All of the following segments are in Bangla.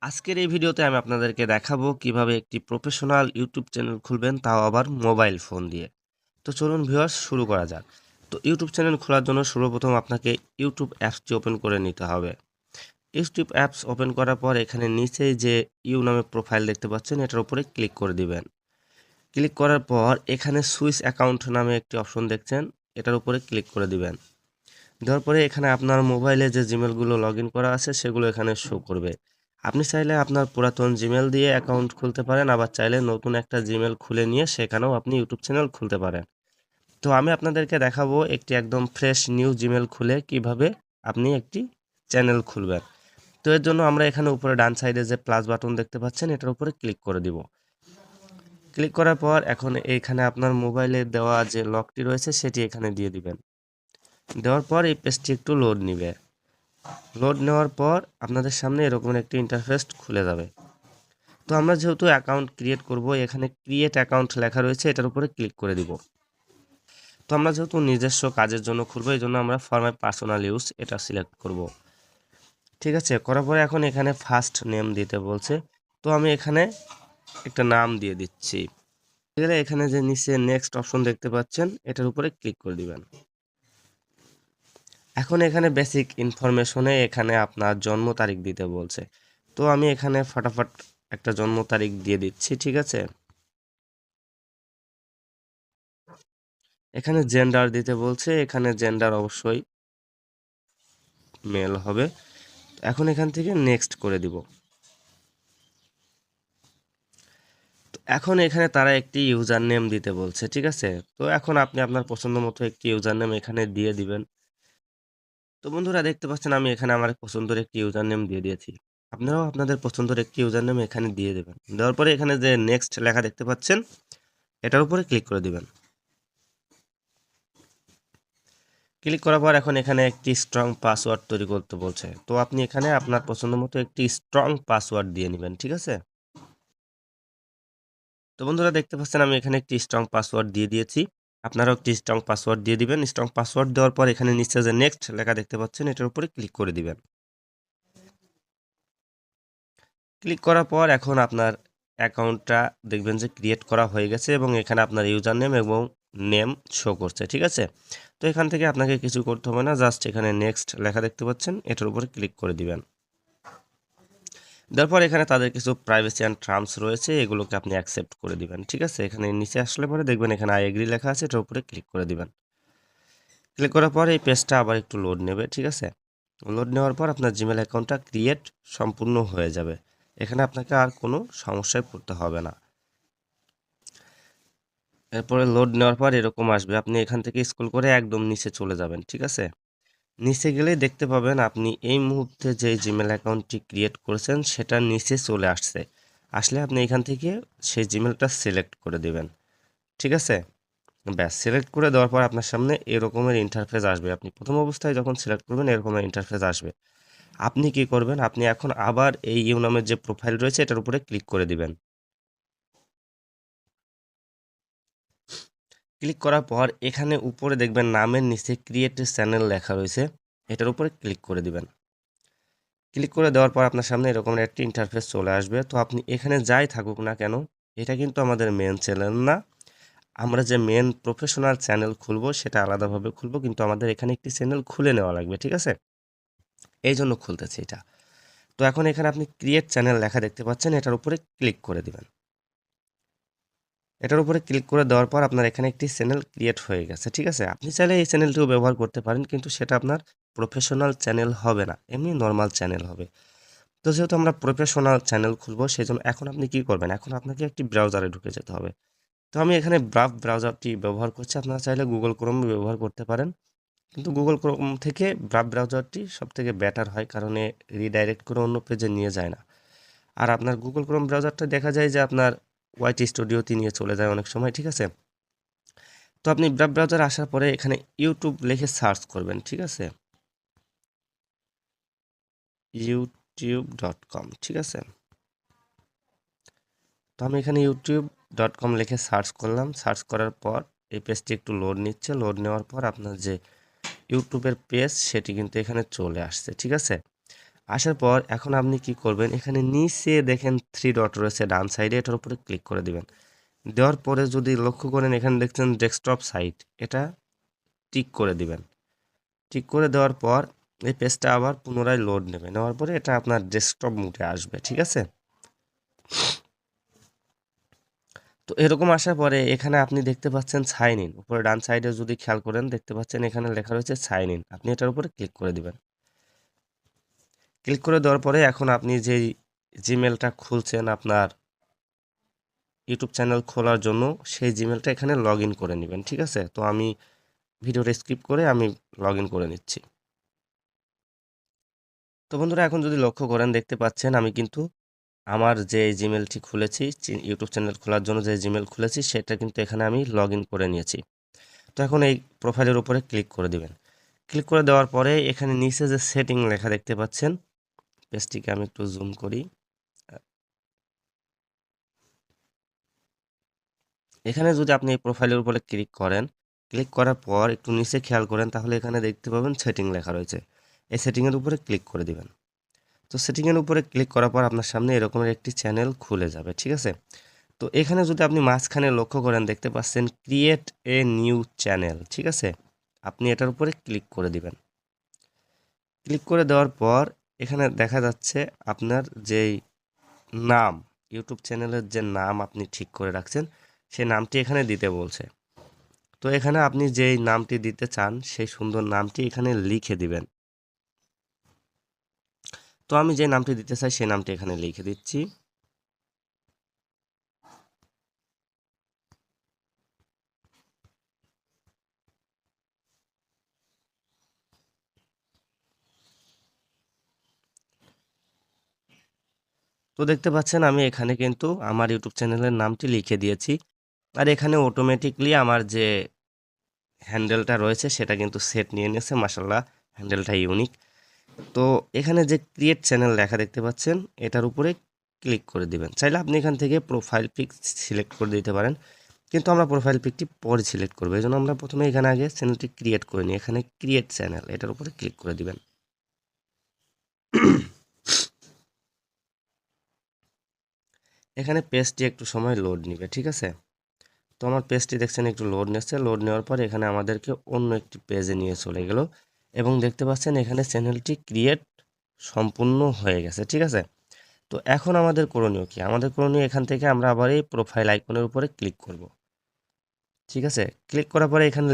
আজকের এই ভিডিওতে আমি আপনাদেরকে দেখাবো কিভাবে একটি প্রফেশনাল ইউটিউব চ্যানেল খুলবেন, তাও আবার মোবাইল ফোন দিয়ে। তো চলুন ভিউয়ার্স, শুরু করা যাক। তো ইউটিউব চ্যানেল খোলার জন্য সর্বপ্রথম আপনাকে ইউটিউব অ্যাপসটি ওপেন করে নিতে হবে। ইউটিউব অ্যাপস ওপেন করার পর এখানে নিচেই যে ইউ নামে প্রোফাইল দেখতে পাচ্ছেন, এটার উপরে ক্লিক করে দিবেন। ক্লিক করার পর এখানে সুইচ অ্যাকাউন্ট নামে একটি অপশন দেখছেন, এটার উপরে ক্লিক করে দিবেন। দেওয়ার পরে এখানে আপনার মোবাইলে যে জিমেলগুলো লগ ইন করা আছে সেগুলো এখানে শো করবে। আপনি চাইলে আপনার পুরাতন জিমেল দিয়ে অ্যাকাউন্ট খুলতে পারেন, আবার চাইলে নতুন একটা জিমেল খুলে নিয়ে সেখানেও আপনি ইউটিউব চ্যানেল খুলতে পারেন। তো আমি আপনাদেরকে দেখাবো একটি একদম ফ্রেশ নিউ জিমেল খুলে কিভাবে আপনি একটি চ্যানেল খুলবেন। তো এর জন্য আমরা এখানে উপরে ডান সাইডে যে প্লাস বাটন দেখতে পাচ্ছেন, এটার উপরে ক্লিক করে দিব। ক্লিক করার পর এখন এইখানে আপনার মোবাইলে দেওয়া যে লকটি রয়েছে সেটি এখানে দিয়ে দিবেন। দেওয়ার পর এই পেজটি একটু লোড নিবে। লোড নেওয়ার পর আপনাদের সামনে এরকম একটি ইন্টারফেস খুলে যাবে। তো আমরা যেহেতু অ্যাকাউন্ট ক্রিয়েট করব, এখানে ক্রিয়েট অ্যাকাউন্ট লেখা রয়েছে, এটার উপরে ক্লিক করে দিব। তো আমরা যেহেতু নিজস্ব কাজের জন্য খুলবো, এই জন্য আমরা ফর মাই পার্সোনাল ইউজ এটা সিলেক্ট করব। ঠিক আছে, করার পরে এখন এখানে ফার্স্ট নেম দিতে বলছে, তো আমি এখানে একটা নাম দিয়ে দিচ্ছি। এখানে যে নিচে নেক্সট অপশন দেখতে পাচ্ছেন, এটার উপরে ক্লিক করে দিবেন। এখন এখানে বেসিক ইনফরমেশনে এখানে আপনার জন্ম তারিখ দিতে বলছে, তো আমি এখানে ফটাফট একটা জন্ম তারিখ দিয়ে দিচ্ছি। ঠিক আছে, এখানে জেন্ডার দিতে বলছে, এখানে জেন্ডার অবশ্যই মেল হবে। এখন এখান থেকে নেক্সট করে দিব। তো এখন এখানে তারা একটি ইউজার নেম দিতে বলছে। ঠিক আছে, তো এখন আপনি আপনার পছন্দ মতো একটি ইউজার নেম এখানে দিয়ে দিবেন। তো বন্ধুরা দেখতে পাচ্ছেন আমি এখানে আমার পছন্দের একটি ইউজার নেম দিয়ে দিয়েছি। আপনারাও আপনাদের পছন্দের একটি ইউজার নেম এখানে দিয়ে দেবেন। দেওয়ার পরে এখানে যে নেক্সট লেখা দেখতে পাচ্ছেন, এটার উপরে ক্লিক করে দিবেন। ক্লিক করার পর এখন এখানে একটি স্ট্রং পাসওয়ার্ড তৈরি করতে বলছে, তো আপনি এখানে আপনার পছন্দ মতো একটি স্ট্রং পাসওয়ার্ড দিয়ে নেবেন। ঠিক আছে, তো বন্ধুরা দেখতে পাচ্ছেন আমি এখানে একটি স্ট্রং পাসওয়ার্ড দিয়ে দিয়েছি। আপনারাও একটি স্ট্রং পাসওয়ার্ড দিয়ে দিবেন। স্ট্রং পাসওয়ার্ড দেওয়ার পর এখানে নিচে যে নেক্সট লেখা দেখতে পাচ্ছেন, এটার উপরে ক্লিক করে দিবেন। ক্লিক করার পর এখন আপনার অ্যাকাউন্টটা দেখবেন যে ক্রিয়েট করা হয়ে গেছে এবং এখানে আপনার ইউজার নেম এবং নেম শো করছে। ঠিক আছে, তো এখান থেকে আপনাকে কিছু করতে হবে না, জাস্ট এখানে নেক্সট লেখা দেখতে পাচ্ছেন, এটার উপরে ক্লিক করে দিবেন। তারপর এখানে তাদের কিছু প্রাইভেসি অ্যান্ড টার্মস রয়েছে, এগুলোকে আপনি অ্যাকসেপ্ট করে দিবেন। ঠিক আছে, এখানে নিচে আসলে পরে দেখবেন এখানে আই এগ্রি লেখা আছে, এটার উপরে ক্লিক করে দিবেন। ক্লিক করার পর এই পেজটা আবার একটু লোড নেবে। ঠিক আছে, লোড নেওয়ার পর আপনার জিমেল অ্যাকাউন্টটা ক্রিয়েট সম্পূর্ণ হয়ে যাবে। এখানে আপনাকে আর কোনো সমস্যায় পড়তে হবে না। এরপরে লোড নেওয়ার পর এরকম আসবে, আপনি এখান থেকে স্ক্রল করে একদম নিচে চলে যাবেন। ঠিক আছে, নিচে গেলেই দেখতে পাবেন আপনি এই মুহূর্তে যে জিমেল অ্যাকাউন্টটি ক্রিয়েট করেছেন সেটা নিচে চলে আসছে। আসলে আপনি এখান থেকে সেই জিমেলটা সিলেক্ট করে দেবেন। ঠিক আছে, ব্যাস সিলেক্ট করে দেওয়ার পর আপনার সামনে এরকমের ইন্টারফেস আসবে। আপনি প্রথম অবস্থায় যখন সিলেক্ট করবেন এরকমের ইন্টারফেস আসবে। আপনি কি করবেন, আপনি এখন আবার এই ইউ নামের যে প্রোফাইল রয়েছে এটার উপরে ক্লিক করে দিবেন। ক্লিক করার পর এখানে উপরে দেখবেন নামের নিচে ক্রিয়েট চ্যানেল লেখা রয়েছে, এটার উপরে ক্লিক করে দিবেন। ক্লিক করে দেওয়ার পর আপনার সামনে এরকম একটি ইন্টারফেস চলে আসবে। তো আপনি এখানে যাই থাকুক না কেন, এটা কিন্তু আমাদের মেন চ্যানেল না। আমরা যে মেন প্রফেশনাল চ্যানেল খুলবো সেটা আলাদাভাবে খুলবো, কিন্তু আমাদের এখানে একটি চ্যানেল খুলে নেওয়া লাগবে। ঠিক আছে, এই জন্য খুলতেছি এটা। তো এখন এখানে আপনি ক্রিয়েট চ্যানেল লেখা দেখতে পাচ্ছেন, এটার উপরে ক্লিক করে দিবেন। এটার উপরে ক্লিক করে দেওয়ার পর আপনার এখানে একটি চ্যানেল ক্রিয়েট হয়ে গেছে। ঠিক আছে, আপনি চাইলে এই চ্যানেলটিও ব্যবহার করতে পারেন, কিন্তু সেটা আপনার প্রফেশনাল চ্যানেল হবে না, এমনি নর্মাল চ্যানেল হবে। তো যেহেতু আমরা প্রফেশনাল চ্যানেল খুলবো, সেজন্য এখন আপনি কি করবেন, এখন আপনাকে একটি ব্রাউজারে ঢুকে যেতে হবে। তো আমি এখানে ব্রাউজারটি ব্যবহার করছি, আপনারা চাইলে গুগল ক্রোম ব্যবহার করতে পারেন, কিন্তু গুগল ক্রোম থেকে ব্রাউজারটি সবথেকে বেটার হয়, কারণ রিডাইরেক্ট করে অন্য পেজে নিয়ে যায় না। আর আপনার গুগল ক্রোম ব্রাউজারটা দেখা যায় যে আপনার ওয়াইটি স্টুডিওতে নিয়ে চলে যায় অনেক সময়। ঠিক আছে, তো আপনি ব্রাউজারে আসার পরে এখানে ইউটিউব লিখে সার্চ করবেন। ঠিক আছে, youtube.com। ঠিক আছে, তো আমি এখানে youtube.com লিখে সার্চ করলাম। সার্চ করার পর এই পেজটি একটু লোড নিচ্ছে। লোড নেওয়ার পর আপনার যে ইউটিউবের পেজ সেটি কিন্তু এখানে চলে আসছে। ঠিক আছে, আসার পর এখন আপনি কি করবেন, এখানে নিচে দেখেন 3 ডট রয়েছে ডান সাইডে, এটার উপরে ক্লিক করে দিবেন। দেওয়ার পরে যদি লক্ষ্য করেন এখানে দেখছেন ডেস্কটপ সাইট, এটা টিক করে দিবেন। টিক করে দেওয়ার পর এই পেজটা আবার পুনরায় লোড নেবে, নেওয়ার পরে এটা আপনার ডেস্কটপ মোডে আসবে, ঠিক আছে। তো এরকম আসার পরে এখানে আপনি দেখতে পাচ্ছেন সাইন ইন, উপরে ডান সাইডে যদি খেয়াল করেন দেখতে পাচ্ছেন এখানে লেখা রয়েছে সাইন ইন, আপনি এটার উপরে ক্লিক করে দিবেন। ক্লিক করে দেওয়ার পরে এখন আপনি যেই জিমেলটা খুলছেন আপনার ইউটিউব চ্যানেল খোলার জন্য, সেই জিমেলটা এখানে লগ ইন করে নেবেন, ঠিক আছে। তো আমি ভিডিওটা স্কিপ করে আমি লগ ইন করে নিচ্ছি। তো বন্ধুরা এখন যদি লক্ষ্য করেন দেখতে পাচ্ছেন আমি কিন্তু আমার যে জিমেলটি খুলেছি, ইউটিউব চ্যানেল খোলার জন্য যে জিমেল খুলেছি সেটা কিন্তু এখানে আমি লগ ইন করে নিয়েছি। তো এখন এই প্রোফাইলের উপরে ক্লিক করে দিবেন। ক্লিক করে দেওয়ার পরে এখানে নিচে যে সেটিং লেখা দেখতে পাচ্ছেন, পেজটিকে আমি একটু জুম করি। এখানে যদি আপনি এই প্রোফাইলের উপরে ক্লিক করেন, ক্লিক করার পর একটু নিচে খেয়াল করেন তাহলে এখানে দেখতে পাবেন সেটিং লেখা রয়েছে। এই সেটিংয়ের উপরে ক্লিক করে দিবেন। তো সেটিংয়ের উপরে ক্লিক করার পর আপনার সামনে এরকমের একটি চ্যানেল খুলে যাবে, ঠিক আছে। তো এখানে যদি আপনি মাঝখানে লক্ষ্য করেন দেখতে পাচ্ছেন ক্রিয়েট এ নিউ চ্যানেল, ঠিক আছে। আপনি এটার উপরে ক্লিক করে দিবেন। ক্লিক করে দেওয়ার পর এখানে দেখা যাচ্ছে আপনার যেই নাম, ইউটিউব চ্যানেলের যে নাম আপনি ঠিক করে রাখছেন সেই নামটি এখানে দিতে বলছে। তো এখানে আপনি যেই নামটি দিতে চান সেই সুন্দর নামটি এখানে লিখে দিবেন। তো আমি যে নামটি দিতে চাই সেই নামটি এখানে লিখে দিচ্ছি। তো দেখতে পাচ্ছেন আমি এখানে কিন্তু আমার ইউটিউব চ্যানেলের নামটি লিখে দিয়েছি। আর এখানে অটোমেটিকলি আমার যে হ্যান্ডেলটা রয়েছে সেটা কিন্তু সেট নিয়ে নিয়েছে, মাশাআল্লাহ হ্যান্ডেলটা ইউনিক। তো এখানে যে ক্রিয়েট চ্যানেল লেখা দেখতে পাচ্ছেন এটার উপরে ক্লিক করে দিবেন। চাইলে আপনি এখান থেকে প্রোফাইল পিক সিলেক্ট করে দিতে পারেন, কিন্তু আমরা প্রোফাইল পিকটি পরে সিলেক্ট করবো, এই জন্য আমরা প্রথমে এখানে আগে চ্যানেলটি ক্রিয়েট করে নিই। এখানে ক্রিয়েট চ্যানেল এটার উপরে ক্লিক করে দিবেন। এখানে পেজটি একটু সময় লোড নিবে, ঠিক আছে। তো আমার পেজটি দেখছেন একটু লোড নিচ্ছে, লোড নেওয়ার পর এখানে আমাদেরকে অন্য একটি পেজে নিয়ে চলে গেল এবং দেখতে পাচ্ছেন এখানে চ্যানেলটি ক্রিয়েট সম্পূর্ণ হয়ে গেছে, ঠিক আছে। তো এখন আমাদের করণীয় কি, আমাদের করণীয় এখান থেকে আমরা আবার এই প্রোফাইল আইকনের উপরে ক্লিক করব, ঠিক আছে। ক্লিক করার পরে এখানে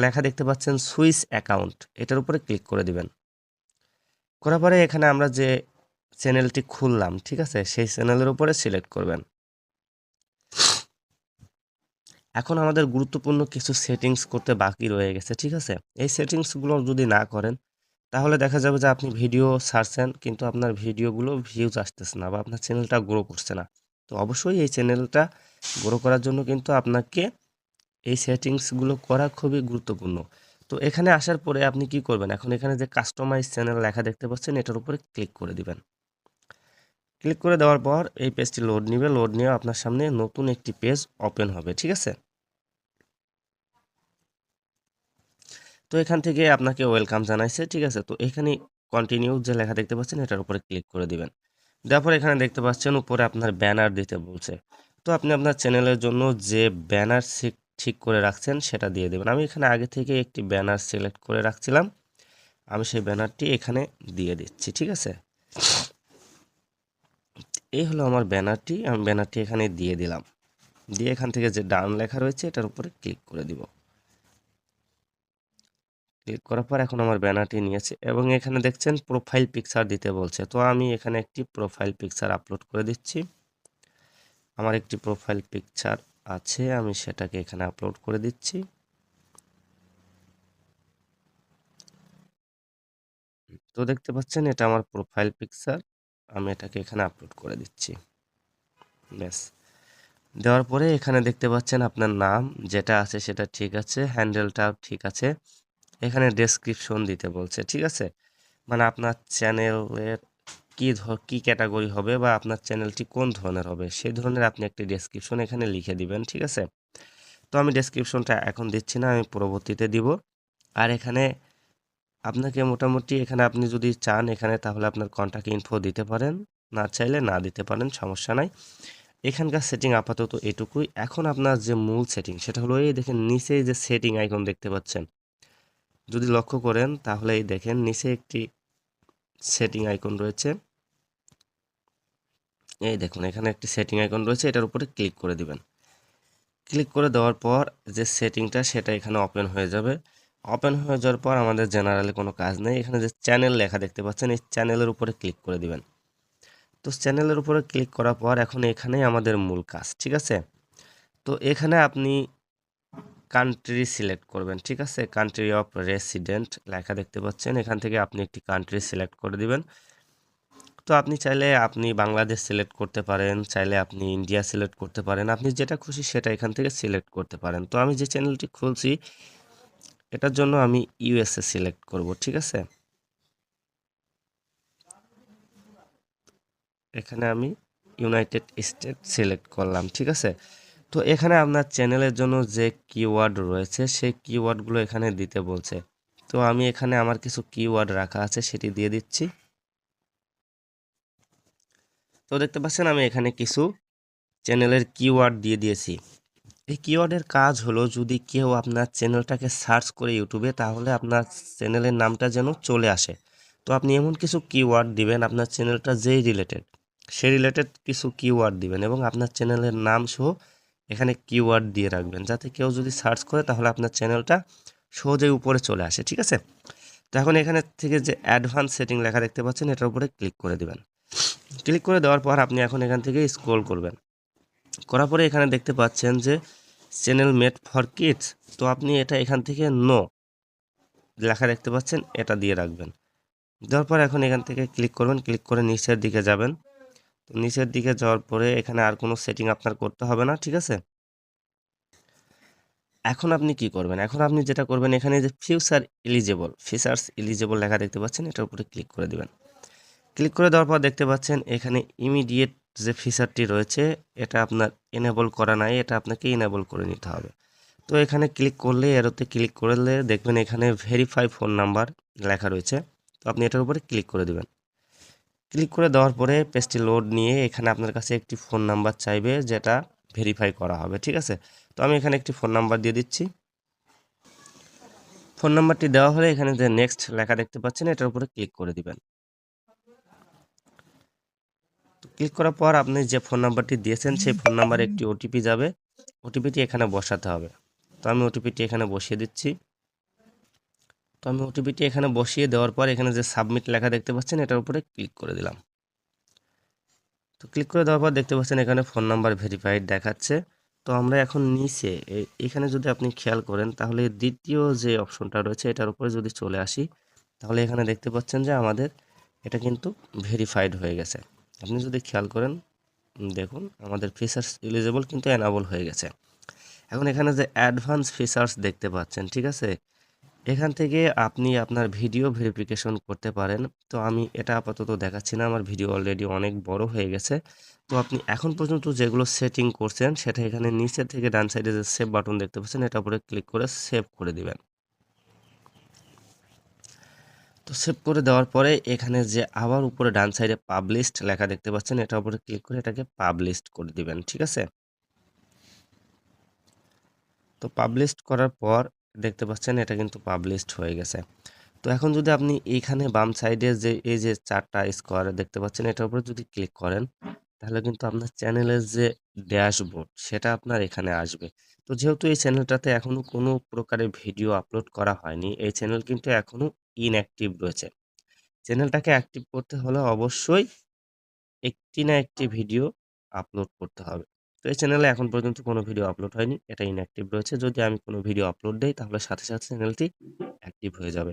লেখা দেখতে পাচ্ছেন সুইচ অ্যাকাউন্ট, এটার উপরে ক্লিক করে দিবেন। করার পরে এখানে আমরা যে চ্যানেলটি খুললাম, ঠিক আছে, সেই চ্যানেলের উপরে সিলেক্ট করবেন। এখন আমাদের গুরুত্বপূর্ণ কিছু সেটিংস করতে বাকি রয়ে গেছে, ঠিক আছে। এই সেটিংসগুলো যদি না করেন তাহলে দেখা যাবে যে আপনি ভিডিও ছাড়ছেন কিন্তু আপনার ভিডিওগুলো ভিউজ আসতেছে না বা আপনার চ্যানেলটা গ্রো করছে না। তো অবশ্যই এই চ্যানেলটা গ্রো করার জন্য কিন্তু আপনাকে এই সেটিংসগুলো করা খুবই গুরুত্বপূর্ণ। তো এখানে আসার পরে আপনি কি করবেন, এখন এখানে যে কাস্টমাইজ চ্যানেল লেখা দেখতে পাচ্ছেন এটার উপরে ক্লিক করে দিবেন। ক্লিক করে দেওয়ার পর এই পেজটি লোড নিবে, লোড নিয়ে আপনার সামনে নতুন একটি পেজ ওপেন হবে, ঠিক আছে। তো এখান থেকে আপনাকে ওয়েলকাম জানাইছে, ঠিক আছে। তো এখানে কন্টিনিউ যে লেখা দেখতে পাচ্ছেন এটার উপরে ক্লিক করে দিবেন। দেওয়ার পর এখানে দেখতে পাচ্ছেন উপরে আপনার ব্যানার দিতে বলছে। তো আপনি আপনার চ্যানেলের জন্য যে ব্যানার ঠিক করে রাখছেন সেটা দিয়ে দেবেন। আমি এখানে আগে থেকে একটি ব্যানার সিলেক্ট করে রাখছিলাম, আমি সেই ব্যানারটি এখানে দিয়ে দিচ্ছি, ঠিক আছে। এই হলো আমার ব্যানারটি, আমি ব্যানারটি এখানে দিয়ে দিলাম। দিয়ে এখান থেকে যে ডান লেখা রয়েছে এটার উপরে ক্লিক করে দিব। ক্লিক করার পর এখন আমার ব্যানারটি নিয়েছে এবং এখানে দেখছেন প্রোফাইল পিকচার দিতে বলছে। তো আমি এখানে একটি প্রোফাইল পিকচার আপলোড করে দিচ্ছি। আমার একটি প্রোফাইল পিকচার আছে, আমি সেটাকে এখানে আপলোড করে দিচ্ছি। তো দেখতে পাচ্ছেন এটা আমার প্রোফাইল পিকচার, আমি এটাকে এখানে আপলোড করে দিচ্ছি। ব্যাস, দেওয়ার পরে এখানে দেখতে পাচ্ছেন আপনার নাম যেটা আছে সেটা ঠিক আছে, হ্যান্ডেলটাও ঠিক আছে। এখানে ডেসক্রিপশন দিতে বলছে, ঠিক আছে। মানে আপনার চ্যানেলের কি ক্যাটাগরি হবে বা আপনার চ্যানেলটি কোন ধরনের হবে সেই ধরনের আপনি একটি ডেসক্রিপশন এখানে লিখে দিবেন, ঠিক আছে। তো আমি ডেসক্রিপশনটা এখন দিচ্ছি না, আমি পরবর্তীতে দিব। আর এখানে আপনাকে মোটামুটি এখানে আপনি যদি চান এখানে তাহলে আপনার কন্টাক্ট ইনফো দিতে পারেন, না চাইলে না দিতে পারেন, সমস্যা নাই। এখানকার সেটিং আপাতত এটুকুই। এখন আপনার যে মূল সেটিং সেটা হলো এই দেখেন নিচে যে সেটিং আইকন দেখতে পাচ্ছেন, যদি লক্ষ্য করেন তাহলে এই দেখেন নিচে একটি সেটিং আইকন রয়েছে। এই দেখুন এখানে একটি সেটিং আইকন রয়েছে, এটার উপরে ক্লিক করে দিবেন। ক্লিক করে দেওয়ার পর যে সেটিংটা সেটা এখানে ওপেন হয়ে যাবে। ওপেন হয়ে যাওয়ার পর আমাদের জেনারেলে কোনো কাজ নেই, এখানে যে চ্যানেল লেখা দেখতে পাচ্ছেন এই চ্যানেলের উপরে ক্লিক করে দিবেন। তো চ্যানেলের উপরে ক্লিক করার পর এখন এখানেই আমাদের মূল কাজ, ঠিক আছে। তো এখানে আপনি কান্ট্রি সিলেক্ট করবেন, ঠিক আছে। কান্ট্রি অফ রেসিডেন্ট লেখা দেখতে পাচ্ছেন, এখান থেকে আপনি একটি কান্ট্রি সিলেক্ট করে দিবেন। তো আপনি চাইলে আপনি বাংলাদেশ সিলেক্ট করতে পারেন, চাইলে আপনি ইন্ডিয়া সিলেক্ট করতে পারেন, আপনি যেটা খুশি সেটা এখান থেকে সিলেক্ট করতে পারেন। তো আমি যে চ্যানেলটি খুলছি এটার জন্য আমি ইউএসএ সিলেক্ট করব, ঠিক আছে। এখানে আমি ইউনাইটেড স্টেট সিলেক্ট করলাম, ঠিক আছে। তো এখানে আপনার চ্যানেলের জন্য যে কিওয়ার্ড রয়েছে সেই কিওয়ার্ডগুলো এখানে দিতে বলছে। তো আমি এখানে আমার কিছু কিওয়ার্ড রাখা আছে সেটি দিয়ে দিচ্ছি। তো দেখতে পাচ্ছেন আমি এখানে কিছু চ্যানেলের কিওয়ার্ড দিয়ে দিয়েছি। এই কিওয়ার্ডের কাজ হলো যদি কেউ আপনার চ্যানেলটাকে সার্চ করে ইউটিউবে তাহলে আপনার চ্যানেলের নামটা যেন চলে আসে। তো আপনি এমন কিছু কিওয়ার্ড দিবেন আপনার চ্যানেলটা যেই রিলেটেড সেই রিলেটেড কিছু কিওয়ার্ড দিবেন এবং আপনার চ্যানেলের নাম সহ এখানে কিওয়ার্ড দিয়ে রাখবেন, যাতে কেউ যদি সার্চ করে তাহলে আপনার চ্যানেলটা সহজেই উপরে চলে আসে, ঠিক আছে। তো এখন এখানে থেকে যে অ্যাডভান্স সেটিং লেখা দেখতে পাচ্ছেন এটার উপরে ক্লিক করে দিবেন। ক্লিক করে দেওয়ার পর আপনি এখন এখান থেকে স্ক্রল করবেন, করার পরে এখানে দেখতে পাচ্ছেন যে চ্যানেল মেড ফর কিডস। তো আপনি এটা এখান থেকে নো লেখা দেখতে পাচ্ছেন এটা দিয়ে রাখবেন। দেওয়ার পর এখন এখান থেকে ক্লিক করবেন, ক্লিক করে নিচের দিকে যাবেন। তো নিচের দিকে যাওয়ার পরে এখানে আর কোনো সেটিং আপনার করতে হবে না, ঠিক আছে। এখন আপনি কি করবেন, এখন আপনি যেটা করবেন এখানে যে ফিচার্স এলিজেবল লেখা দেখতে পাচ্ছেন এটার উপরে ক্লিক করে দিবেন। ক্লিক করে দেওয়ার পর দেখতে পাচ্ছেন এখানে ইমিডিয়েট যে ফিচারটি রয়েছে এটা আপনার এনেবল করা নাই, এটা আপনাকে এনেবল করে নিতে হবে। তো এখানে ক্লিক করলে এরোতে ক্লিক করলে দেখবেন এখানে ভেরিফাই ফোন নাম্বার লেখা রয়েছে। তো আপনি এটার উপরে ক্লিক করে দেবেন। ক্লিক করে দেওয়ার পরে পেজটি লোড নিয়ে এখানে আপনার কাছে একটি ফোন নাম্বার চাইবে যেটা ভেরিফাই করা হবে, ঠিক আছে। তো আমি এখানে একটি ফোন নাম্বার দিয়ে দিচ্ছি। ফোন নাম্বারটি দেওয়া হলে এখানে যে নেক্সট লেখা দেখতে পাচ্ছেন এটার উপরে ক্লিক করে দিবেন। ক্লিক করার পর আপনি যে ফোন নাম্বারটি দিয়েছেন সেই ফোন নাম্বারে একটি ওটিপি যাবে, ওটিপিটি এখানে বসাতে হবে। তো আমি ওটিপিটি এখানে বসিয়ে দিচ্ছি। তো আমি ওটিপিটি এখানে বসিয়ে দেওয়ার পর এখানে যে সাবমিট লেখা দেখতে পাচ্ছেন এটার উপরে ক্লিক করে দিলাম। তো ক্লিক করে দেওয়ার পর দেখতে পাচ্ছেন এখানে ফোন নাম্বার ভেরিফাইড দেখাচ্ছে। তো আমরা এখন নিচে এখানে যদি আপনি খেয়াল করেন তাহলে দ্বিতীয় যে অপশনটা রয়েছে এটার উপরে যদি চলে আসি তাহলে এখানে দেখতে পাচ্ছেন যে আমাদের এটা কিন্তু ভেরিফাইড হয়ে গেছে। আপনি যদি খেয়াল করেন দেখুন আমাদের ফিচার্স এলিজেবল কিন্তু এনাবল হয়ে গেছে। এখন এখানে যে অ্যাডভান্স ফিচার্স দেখতে পাচ্ছেন, ঠিক আছে, এখান থেকে আপনি আপনার ভিডিও ভেরিফিকেশন করতে পারেন। তো আমি এটা আপাতত দেখাচ্ছি না, আমার ভিডিও অলরেডি অনেক বড় হয়ে গেছে। তো আপনি এখন পর্যন্ত যেগুলো সেটিং করছেন সেটা এখানে নিচে থেকে ডান সাইডে যে সেভ বাটন দেখতে পাচ্ছেন এটার উপরে ক্লিক করে সেভ করে দিবেন। তো সেভ করে দেওয়ার পরে এখানে যে আবার উপরে ডান সাইডে পাবলিশড লেখা দেখতে পাচ্ছেন এটার উপরে ক্লিক করে এটাকে পাবলিশড করে দিবেন, ঠিক আছে। তো পাবলিশড করার পর দেখতে পাচ্ছেন এটা কিন্তু পাবলিশড হয়ে গেছে। তো এখন যদি আপনি এইখানে বাম সাইডে যে এই যে 4টা স্কোয়ার দেখতে পাচ্ছেন এটার উপরে যদি ক্লিক করেন তাহলে কিন্তু আপনার চ্যানেলের যে ড্যাশবোর্ড সেটা আপনার এখানে আসবে। তো যেহেতু এই চ্যানেলটাতে এখনো কোনো প্রকারের ভিডিও আপলোড করা হয়নি, এই চ্যানেল কিন্তু এখনো ইনঅ্যাক্টিভ রয়েছে। চ্যানেলটাকে অ্যাক্টিভ করতে হলে অবশ্যই একটি না একটি ভিডিও আপলোড করতে হবে। তো এই চ্যানেলে এখন পর্যন্ত কোনো ভিডিও আপলোড হয়নি, এটা ইনঅ্যাক্টিভ রয়েছে। যদি আমি কোনো ভিডিও আপলোড দেই তাহলে সাথে সাথে চ্যানেলটি অ্যাক্টিভ হয়ে যাবে।